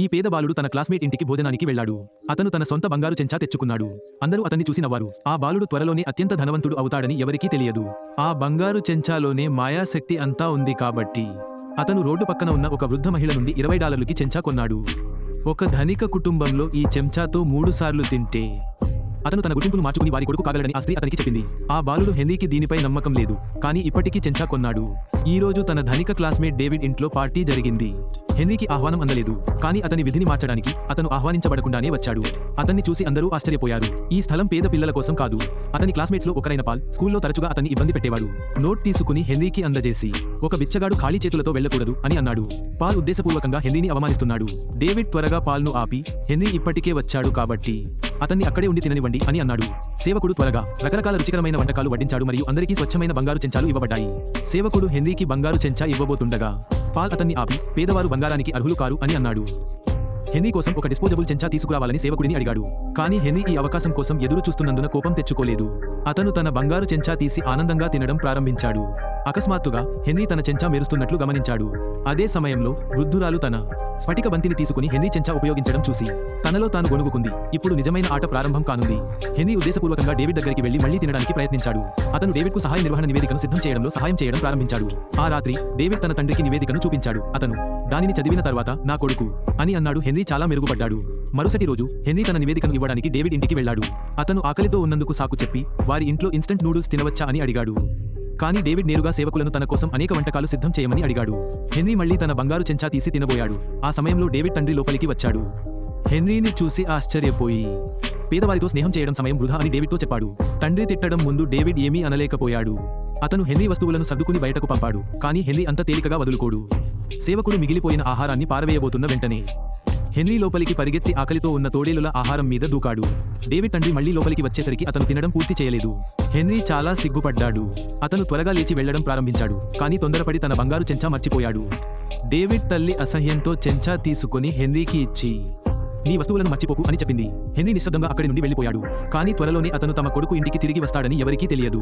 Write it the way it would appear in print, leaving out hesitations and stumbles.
ఈ పేద బాలుడు తన క్లాస్మేట్ ఇంటికి భోజనానికి వెళ్ళాడు. అతను తన సొంత బంగారు చెంచా తెచ్చుకున్నాడు. అందరూ అతన్ని చూసి నవ్వారు. ఆ బాలుడు త్వరలోనే అత్యంత ధనవంతుడు అవుతాడని ఎవరికీ తెలియదు. ఆ బంగారు చెంచాలోనే మాయాశక్తి అంతా ఉంది కాబట్టి అతను రోడ్డు పక్కన ఉన్న ఒక వృద్ధ మహిళ నుండి $20కి చెంచా కొన్నాడు. ఒక ధనిక కుటుంబంలో ఈ చెంచాతో 3 సార్లు తింటే అతను తన గుర్తింపును మార్చుకుని వారి కొడుకు కాగలడని ఆ స్త్రీ అతనికి చెప్పింది. ఆ బాలుడు హెన్రీకి దీనిపై నమ్మకం లేదు, కానీ ఇప్పటికీ చెంచా కొన్నాడు. ఈ రోజు తన ధనిక క్లాస్మేట్ డేవిడ్ ఇంట్లో పార్టీ జరిగింది. హెన్రీకి ఆహ్వానం అందలేదు, కానీ అతని విధిని మార్చడానికి అతను ఆహ్వానించబడకుండానే వచ్చాడు. అతన్ని చూసి అందరూ ఆశ్చర్యపోయారు. ఈ స్థలం పేద పిల్లల కోసం కాదు. అతని క్లాస్మేట్స్ లో ఒకరైన పాల్ స్కూల్లో తరచుగా అతన్ని ఇబ్బంది పెట్టేవాడు. నోట్ తీసుకుని హెన్రీకి అందజేసి, ఒక బిచ్చగాడు ఖాళీ చేతులతో వెళ్లకూడదు అని అన్నాడు. పాల్ ఉద్దేశపూర్వకంగా హెన్రీని అవమానిస్తున్నాడు. డేవిడ్ త్వరగా పాల్ను ఆపి, హెన్రీ ఇప్పటికే వచ్చాడు కాబట్టి అతన్ని అక్కడే ఉండి తిననివ్వండి అని అన్నాడు. సేవకుడు త్వరగా రకరకాల రుచికరమైన వంటకాలు వడ్డించాడు మరియు అందరికీ స్వచ్ఛమైన బంగారు చెంచాలు ఇవ్వబడ్డాయి. సేవకుడు హెన్రీకి బంగారు చెంచా ఇవ్వబోతుండగా పాల్ అతన్ని ఆపి, పేదవారు బంగారానికి అర్హులు కారు అని అన్నాడు. హెన్రీ కోసం ఒక డిస్పోజబుల్ చెంచా తీసుకురావాలని సేవకుడిని అడిగాడు. కానీ హెన్రీ ఈ అవకాశం కోసం ఎదురు చూస్తున్నందున కోపం తెచ్చుకోలేదు. అతను తన బంగారు చెంచా తీసి ఆనందంగా తినడం ప్రారంభించాడు. అకస్మాత్తుగా హెన్రీ తన చెంచా మెరుస్తున్నట్లు గమనించాడు. అదే సమయంలో వృద్ధురాలు తన స్ఫటిక బంతిని తీసుకుని హెన్రీ చెంచా ఉపయోగించడం చూసి తనలో తాను గొణుగుకుంది. ఇప్పుడు నిజమైన ఆట ప్రారంభం కానుంది. హెన్రీ ఉద్దేశపూర్వకంగా డేవిడ్ దగ్గరికి వెళ్లి మళ్లీ తినడానికి ప్రయత్నించాడు. అతను డేవిడ్కు సహాయ నిర్వహణ నివేదికను సిద్ధం చేయడంలో సహాయం చేయడం ప్రారంభించాడు. ఆ రాత్రి డేవిడ్ తన తండ్రికి నివేదికను చూపించాడు. అతను దానిని చదివిన తర్వాత నా కొడుకు అని అన్నాడు. హెన్రీ చాలా మెరుగుపడ్డాడు. మరుసటి రోజు హెన్రీ తన నివేదికను ఇవ్వడానికి డేవిడ్ ఇంటికి వెళ్ళాడు. అతను ఆకలితో ఉన్నందుకు సాకు చెప్పి వారి ఇంట్లో ఇన్స్టంట్ నూడిల్స్ తినవచ్చా అని అడిగాడు. కానీ డేవిడ్ నేరుగా సేవకులను తన కోసం అనేక వంటకాలు సిద్ధం చేయమని అడిగాడు. హెన్రీ మళ్లీ తన బంగారు చెంచా తీసి తినబోయాడు. ఆ సమయంలో డేవిడ్ తండ్రి లోపలికి వచ్చాడు. హెన్రీని చూసి ఆశ్చర్యపోయి, పేదవారితో స్నేహం చేయడం సమయం వృధా అని డేవిడ్తో చెప్పాడు. తండ్రి తిట్టడం ముందు డేవిడ్ ఏమీ అనలేకపోయాడు. అతను హెన్రీ వస్తువులను సర్దుకుని బయటకు పంపాడు. కానీ హెన్రీ అంత తేలికగా వదులుకోడు. సేవకుడు మిగిలిపోయిన ఆహారాన్ని పారవేయబోతున్న వెంటనే హెన్రీ లోపలికి పరిగెత్తి ఆకలితో ఉన్న తోడేలుల ఆహారం మీద దూకాడు. డేవిడ్ తండ్రి మళ్లీ లోపలికి వచ్చేసరికి అతను తినడం పూర్తి చేయలేదు. హెన్రీ చాలా సిగ్గుపడ్డాడు. అతను త్వరగా లేచి వెళ్లడం ప్రారంభించాడు, కానీ తొందరపడి తన బంగారు చెంచా మర్చిపోయాడు. డేవిడ్ తల్లి అసహ్యంతో చెంచా తీసుకుని హెన్రీకి ఇచ్చి, నీ వస్తువులను మర్చిపోకు అని చెప్పింది. హెన్రీ నిశ్శబ్దంగా అక్కడి నుండి వెళ్లిపోయాడు. కానీ త్వరలోనే అతను తమ కొడుకు ఇంటికి తిరిగి వస్తాడని ఎవరికీ తెలియదు.